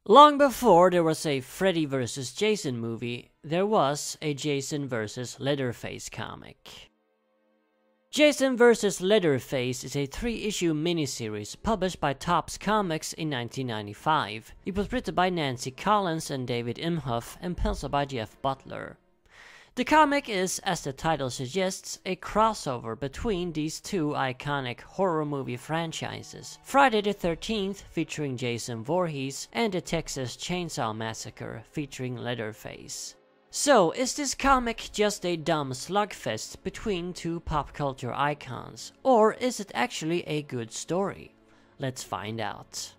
Long before there was a Freddy vs. Jason movie, there was a Jason vs. Leatherface comic. Jason vs. Leatherface is a 3-issue miniseries published by Topps Comics in 1995. It was written by Nancy Collins and David Imhoff and penciled by Jeff Butler. The comic is, as the title suggests, a crossover between these two iconic horror movie franchises, Friday the 13th featuring Jason Voorhees and the Texas Chainsaw Massacre featuring Leatherface. So, is this comic just a dumb slugfest between two pop culture icons, or is it actually a good story? Let's find out.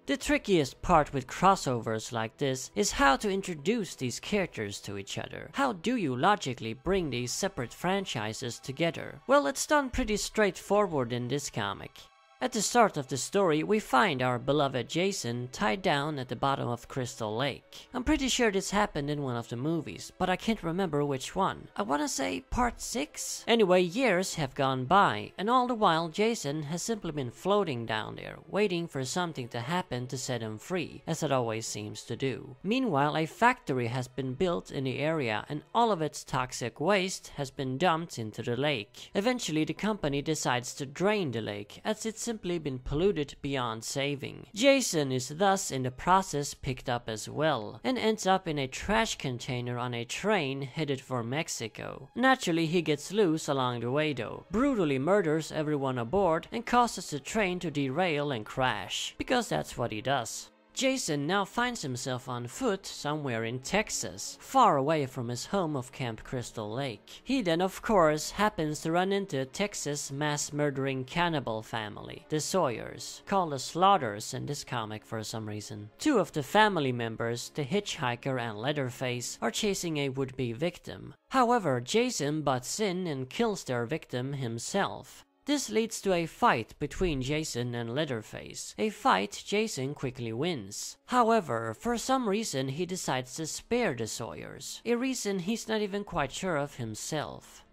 The trickiest part with crossovers like this is how to introduce these characters to each other. How do you logically bring these separate franchises together? Well, it's done pretty straightforward in this comic. At the start of the story, we find our beloved Jason tied down at the bottom of Crystal Lake. I'm pretty sure this happened in one of the movies, but I can't remember which one. I wanna say part 6? Anyway, years have gone by, and all the while Jason has simply been floating down there, waiting for something to happen to set him free, as it always seems to do. Meanwhile, a factory has been built in the area, and all of its toxic waste has been dumped into the lake. Eventually, the company decides to drain the lake, as it's simply been polluted beyond saving. Jason is thus in the process picked up as well, and ends up in a trash container on a train headed for Mexico. Naturally, he gets loose along the way though, brutally murders everyone aboard, and causes the train to derail and crash, because that's what he does. Jason now finds himself on foot somewhere in Texas, far away from his home of Camp Crystal Lake. He then, of course, happens to run into a Texas mass-murdering cannibal family, the Sawyers, called the Slaughters in this comic for some reason. Two of the family members, the hitchhiker and Leatherface, are chasing a would-be victim. However, Jason butts in and kills their victim himself. This leads to a fight between Jason and Leatherface, a fight Jason quickly wins. However, for some reason he decides to spare the Sawyers, a reason he's not even quite sure of himself.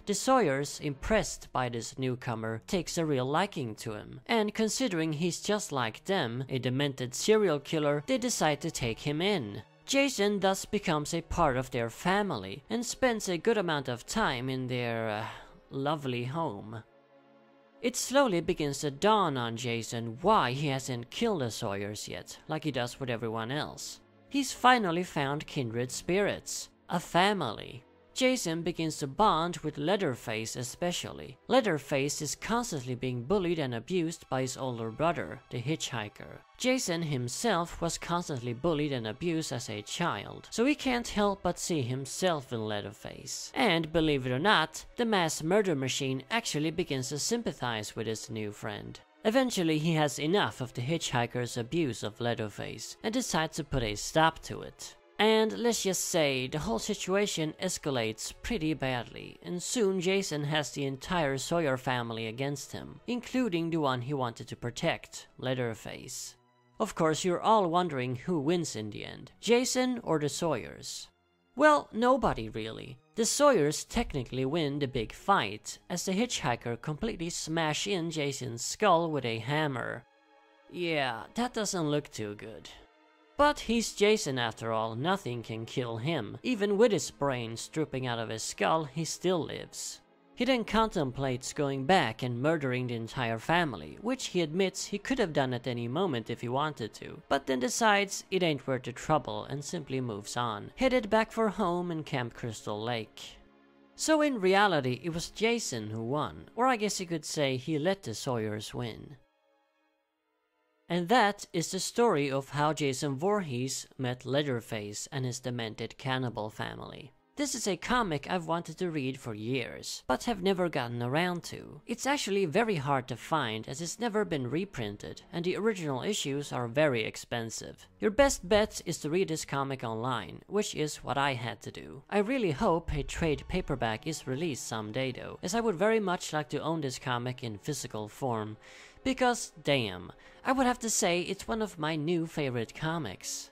The Sawyers, impressed by this newcomer, takes a real liking to him, and considering he's just like them, a demented serial killer, they decide to take him in. Jason thus becomes a part of their family, and spends a good amount of time in their lovely home. It slowly begins to dawn on Jason why he hasn't killed the Sawyers yet, like he does with everyone else. He's finally found kindred spirits, a family. Jason begins to bond with Leatherface especially. Leatherface is constantly being bullied and abused by his older brother, the hitchhiker. Jason himself was constantly bullied and abused as a child, so he can't help but see himself in Leatherface. And believe it or not, the mass murder machine actually begins to sympathize with his new friend. Eventually he has enough of the hitchhiker's abuse of Leatherface and decides to put a stop to it. And let's just say, the whole situation escalates pretty badly, and soon Jason has the entire Sawyer family against him, including the one he wanted to protect, Leatherface. Of course, you're all wondering who wins in the end, Jason or the Sawyers? Well, nobody really. The Sawyers technically win the big fight, as the hitchhiker completely smashes in Jason's skull with a hammer. Yeah, that doesn't look too good. But he's Jason after all, nothing can kill him. Even with his brains drooping out of his skull, he still lives. He then contemplates going back and murdering the entire family, which he admits he could have done at any moment if he wanted to, but then decides it ain't worth the trouble and simply moves on, headed back for home in Camp Crystal Lake. So in reality, it was Jason who won, or I guess you could say he let the Sawyers win. And that is the story of how Jason Voorhees met Leatherface and his demented cannibal family. This is a comic I've wanted to read for years, but have never gotten around to. It's actually very hard to find as it's never been reprinted, and the original issues are very expensive. Your best bet is to read this comic online, which is what I had to do. I really hope a trade paperback is released someday though, as I would very much like to own this comic in physical form, because damn, I would have to say it's one of my new favorite comics.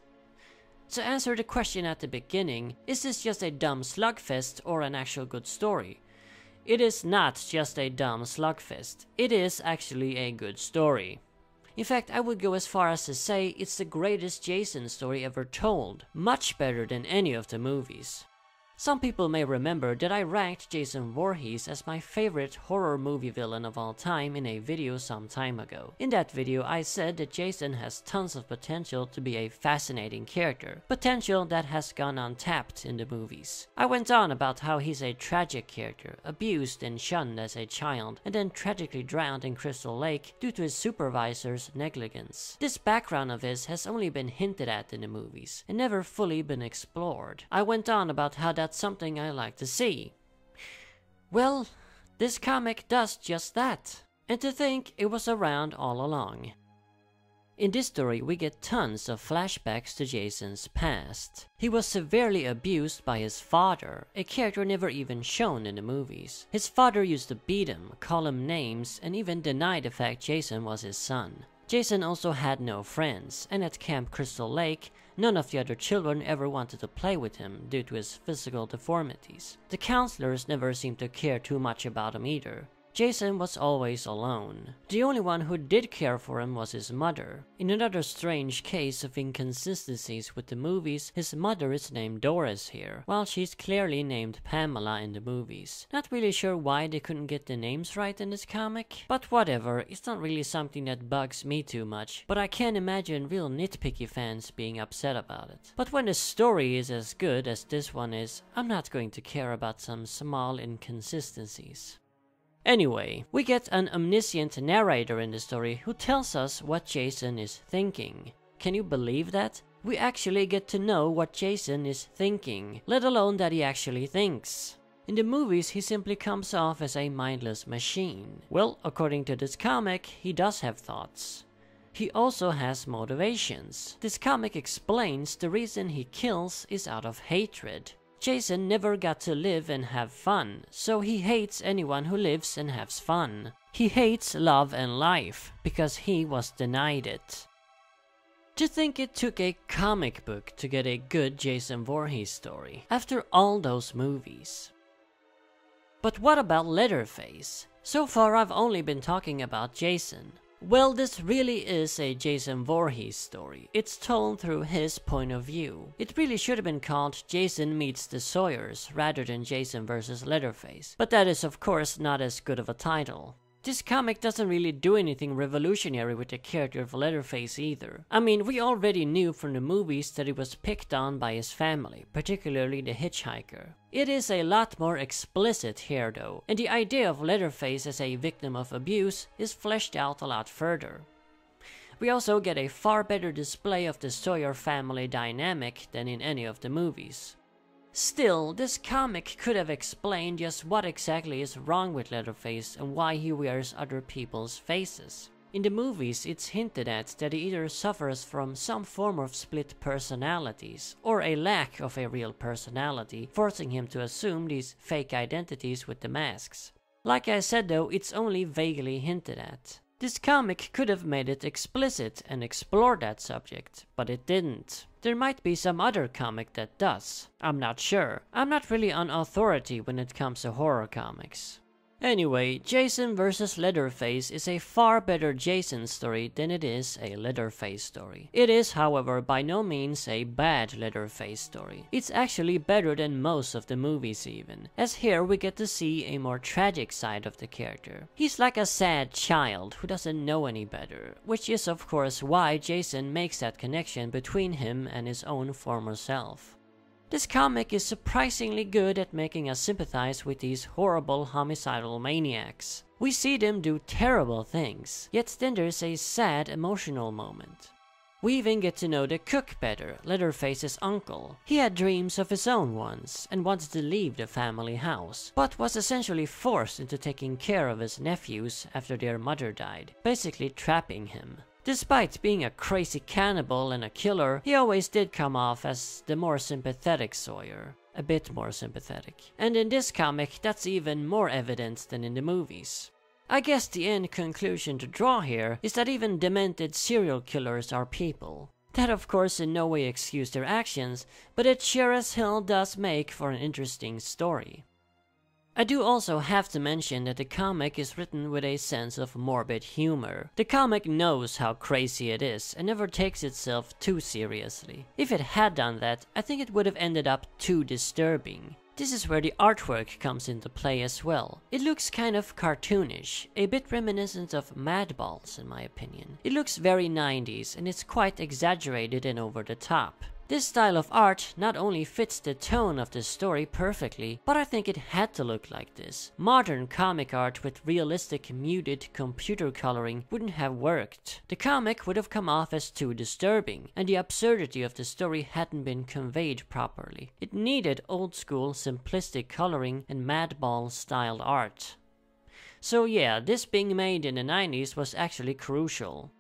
To answer the question at the beginning, is this just a dumb slugfest or an actual good story? It is not just a dumb slugfest, it is actually a good story. In fact, I would go as far as to say it's the greatest Jason story ever told, much better than any of the movies. Some people may remember that I ranked Jason Voorhees as my favorite horror movie villain of all time in a video some time ago. In that video, I said that Jason has tons of potential to be a fascinating character, potential that has gone untapped in the movies. I went on about how he's a tragic character, abused and shunned as a child, and then tragically drowned in Crystal Lake due to his supervisor's negligence. This background of his has only been hinted at in the movies, and never fully been explored. I went on about how that's something I like to see. Well, this comic does just that. And to think it was around all along. In this story, we get tons of flashbacks to Jason's past. He was severely abused by his father, a character never even shown in the movies. His father used to beat him, call him names, and even deny the fact Jason was his son. Jason also had no friends, and at Camp Crystal Lake, none of the other children ever wanted to play with him due to his physical deformities. The counselors never seemed to care too much about him either. Jason was always alone. The only one who did care for him was his mother. In another strange case of inconsistencies with the movies, his mother is named Doris here, while she's clearly named Pamela in the movies. Not really sure why they couldn't get the names right in this comic, but whatever, it's not really something that bugs me too much, but I can imagine real nitpicky fans being upset about it. But when the story is as good as this one is, I'm not going to care about some small inconsistencies. Anyway, we get an omniscient narrator in the story who tells us what Jason is thinking. Can you believe that? We actually get to know what Jason is thinking, let alone that he actually thinks. In the movies, he simply comes off as a mindless machine. Well, according to this comic, he does have thoughts. He also has motivations. This comic explains the reason he kills is out of hatred. Jason never got to live and have fun, so he hates anyone who lives and has fun. He hates love and life, because he was denied it. To think it took a comic book to get a good Jason Voorhees story, after all those movies. But what about Leatherface? So far I've only been talking about Jason. Well, this really is a Jason Voorhees story. It's told through his point of view. It really should have been called Jason Meets the Sawyers rather than Jason vs. Leatherface, but that is of course not as good of a title. This comic doesn't really do anything revolutionary with the character of Leatherface either. I mean, we already knew from the movies that he was picked on by his family, particularly the hitchhiker. It is a lot more explicit here though, and the idea of Leatherface as a victim of abuse is fleshed out a lot further. We also get a far better display of the Sawyer family dynamic than in any of the movies. Still, this comic could have explained just what exactly is wrong with Leatherface and why he wears other people's faces. In the movies, it's hinted at that he either suffers from some form of split personalities, or a lack of a real personality, forcing him to assume these fake identities with the masks. Like I said though, it's only vaguely hinted at. This comic could have made it explicit and explored that subject, but it didn't. There might be some other comic that does. I'm not sure. I'm not really on authority when it comes to horror comics. Anyway, Jason vs. Leatherface is a far better Jason story than it is a Leatherface story. It is, however, by no means a bad Leatherface story. It's actually better than most of the movies even, as here we get to see a more tragic side of the character. He's like a sad child who doesn't know any better, which is of course why Jason makes that connection between him and his own former self. This comic is surprisingly good at making us sympathize with these horrible homicidal maniacs. We see them do terrible things, yet then there's a sad emotional moment. We even get to know the cook better, Leatherface's uncle. He had dreams of his own once, and wanted to leave the family house, but was essentially forced into taking care of his nephews after their mother died, basically trapping him. Despite being a crazy cannibal and a killer, he always did come off as the more sympathetic Sawyer. A bit more sympathetic. And in this comic, that's even more evident than in the movies. I guess the end conclusion to draw here is that even demented serial killers are people. That of course in no way excuses their actions, but it sure as hell does make for an interesting story. I do also have to mention that the comic is written with a sense of morbid humor. The comic knows how crazy it is and never takes itself too seriously. If it had done that, I think it would have ended up too disturbing. This is where the artwork comes into play as well. It looks kind of cartoonish, a bit reminiscent of Madballs in my opinion. It looks very 90s and it's quite exaggerated and over the top. This style of art not only fits the tone of the story perfectly, but I think it had to look like this. Modern comic art with realistic muted computer coloring wouldn't have worked. The comic would have come off as too disturbing, and the absurdity of the story hadn't been conveyed properly. It needed old school simplistic coloring and Madball styled art. So yeah, this being made in the 90s was actually crucial.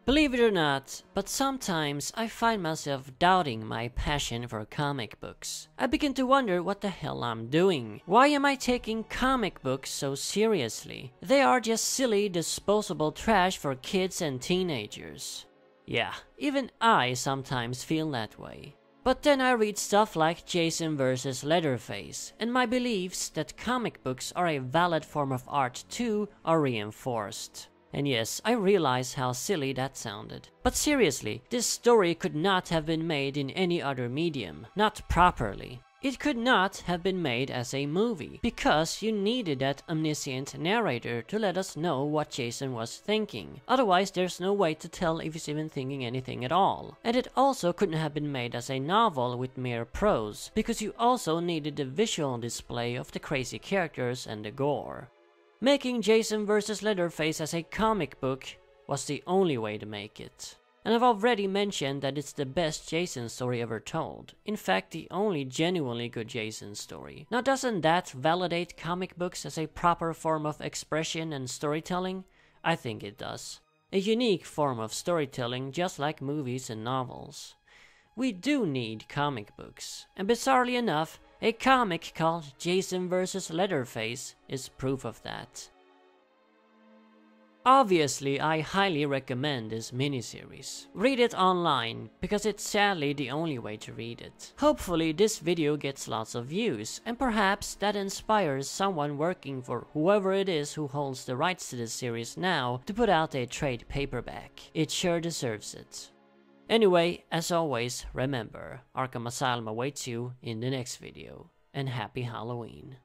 Believe it or not, but sometimes I find myself doubting my passion for comic books. I begin to wonder what the hell I'm doing. Why am I taking comic books so seriously? They are just silly, disposable trash for kids and teenagers. Yeah, even I sometimes feel that way. But then I read stuff like Jason vs. Leatherface, and my beliefs that comic books are a valid form of art too are reinforced. And yes, I realize how silly that sounded. But seriously, this story could not have been made in any other medium, not properly. It could not have been made as a movie, because you needed that omniscient narrator to let us know what Jason was thinking. Otherwise, there's no way to tell if he's even thinking anything at all. And it also couldn't have been made as a novel with mere prose, because you also needed the visual display of the crazy characters and the gore. Making Jason vs. Leatherface as a comic book was the only way to make it. And I've already mentioned that it's the best Jason story ever told. In fact, the only genuinely good Jason story. Now doesn't that validate comic books as a proper form of expression and storytelling? I think it does. A unique form of storytelling just like movies and novels. We do need comic books, and bizarrely enough, a comic called Jason vs. Leatherface is proof of that. Obviously, I highly recommend this miniseries. Read it online, because it's sadly the only way to read it. Hopefully this video gets lots of views, and perhaps that inspires someone working for whoever it is who holds the rights to this series now to put out a trade paperback. It sure deserves it. Anyway, as always, remember, Arkham Asylum awaits you in the next video, and happy Halloween.